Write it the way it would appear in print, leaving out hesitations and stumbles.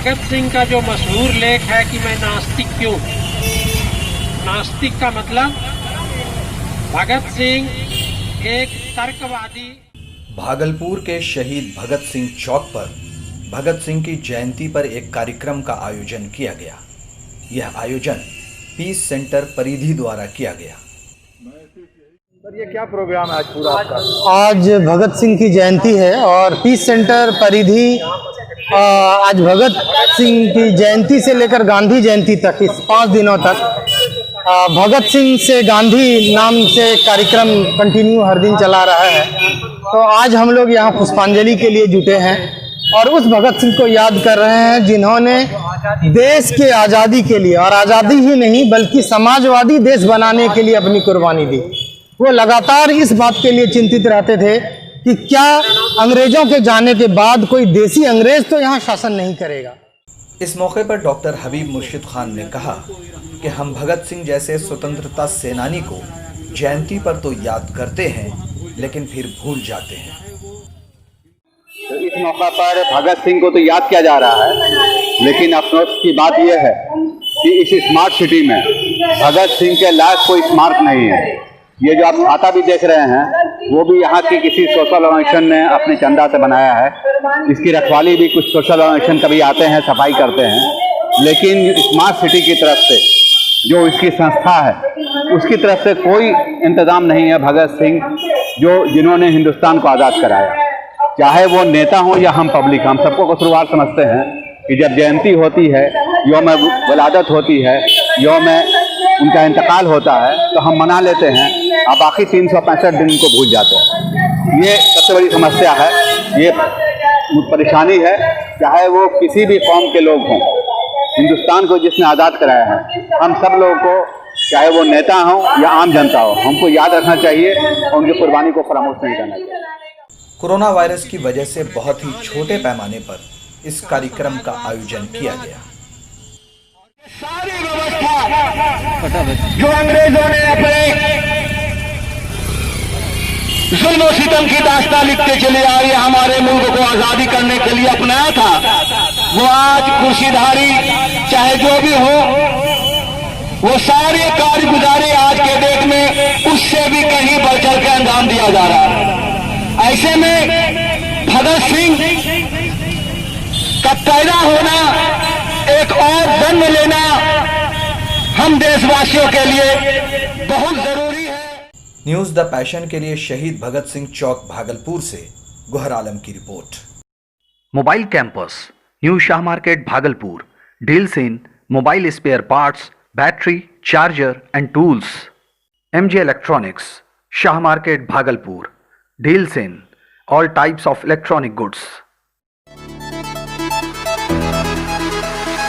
भगत सिंह का जो मशहूर लेख है कि मैं नास्तिक क्यों, नास्तिक का मतलब भगत सिंह एक तर्कवादी। भागलपुर के शहीद भगत सिंह चौक पर भगत सिंह की जयंती पर एक कार्यक्रम का आयोजन किया गया। यह आयोजन पीस सेंटर परिधि द्वारा किया गया। सर, ये क्या प्रोग्राम है आज पूरा आपका? आज भगत सिंह की जयंती है और पीस सेंटर परिधि आज भगत सिंह की जयंती से लेकर गांधी जयंती तक इस 5 दिनों तक भगत सिंह से गांधी नाम से कार्यक्रम कंटिन्यू हर दिन चला रहा है। तो आज हम लोग यहाँ पुष्पांजलि के लिए जुटे हैं और उस भगत सिंह को याद कर रहे हैं जिन्होंने देश के आज़ादी के लिए, और आज़ादी ही नहीं बल्कि समाजवादी देश बनाने के लिए अपनी कुर्बानी दी। वो लगातार इस बात के लिए चिंतित रहते थे कि क्या अंग्रेजों के जाने के बाद कोई देसी अंग्रेज तो यहाँ शासन नहीं करेगा। इस मौके पर डॉक्टर हबीब मुर्शिद खान ने कहा कि हम भगत सिंह जैसे स्वतंत्रता सेनानी को जयंती पर तो याद करते हैं लेकिन फिर भूल जाते हैं। तो इस मौका पर भगत सिंह को तो याद किया जा रहा है, लेकिन अफसोस की बात यह है कि इस स्मार्ट सिटी में भगत सिंह के लायक कोई स्मारक नहीं है। ये जो आप छाता भी देख रहे हैं वो भी यहाँ की किसी सोशल ऑर्गेनाइजेशन ने अपने चंदा से बनाया है। इसकी रखवाली भी कुछ सोशल ऑर्गेनाइजेशन कभी आते हैं, सफाई करते हैं, लेकिन स्मार्ट सिटी की तरफ से जो इसकी संस्था है उसकी तरफ से कोई इंतजाम नहीं है। भगत सिंह जिन्होंने हिंदुस्तान को आज़ाद कराया, चाहे वो नेता हो या हम पब्लिक, हम सबको कसूरवार समझते हैं कि जब जयंती होती है, यौम वलादत होती है, यौम उनका इंतकाल होता है तो हम मना लेते हैं, अब बाकी 365 दिन उनको भूल जाते हैं। ये सबसे बड़ी समस्या है, ये परेशानी है। चाहे वो किसी भी कौम के लोग हों, हिंदुस्तान को जिसने आज़ाद कराया है, हम सब लोगों को, चाहे वो नेता हों या आम जनता हो, हमको याद रखना चाहिए और उनकी कुर्बानी को फरामोश नहीं करना चाहिए। कोरोना वायरस की वजह से बहुत ही छोटे पैमाने पर इस कार्यक्रम का आयोजन किया गया। सारी व्यवस्था जो अंग्रेजों ने अपने जुल्म सितम की दास्तां लिखते चले आए, हमारे मुल्क को आजादी करने के लिए अपनाया था, वो आज कुर्सीधारी चाहे जो भी हो, वो सारे कारगुजारी आज के डेट में उससे भी कहीं बढ़ चढ़ के अंजाम दिया जा रहा है। ऐसे में भगत सिंह का पैदा होना, एक और जन्म लेना हम देशवासियों के लिए बहुत जरूरी है। न्यूज़ द पैशन के लिए शहीद भगत सिंह चौक भागलपुर से गुहर आलम की रिपोर्ट। Mobile campus, new Shah market Bhagalpur, deals in mobile spare parts, battery, charger and tools. MJ electronics, Shah market Bhagalpur, deals in all types of electronic goods.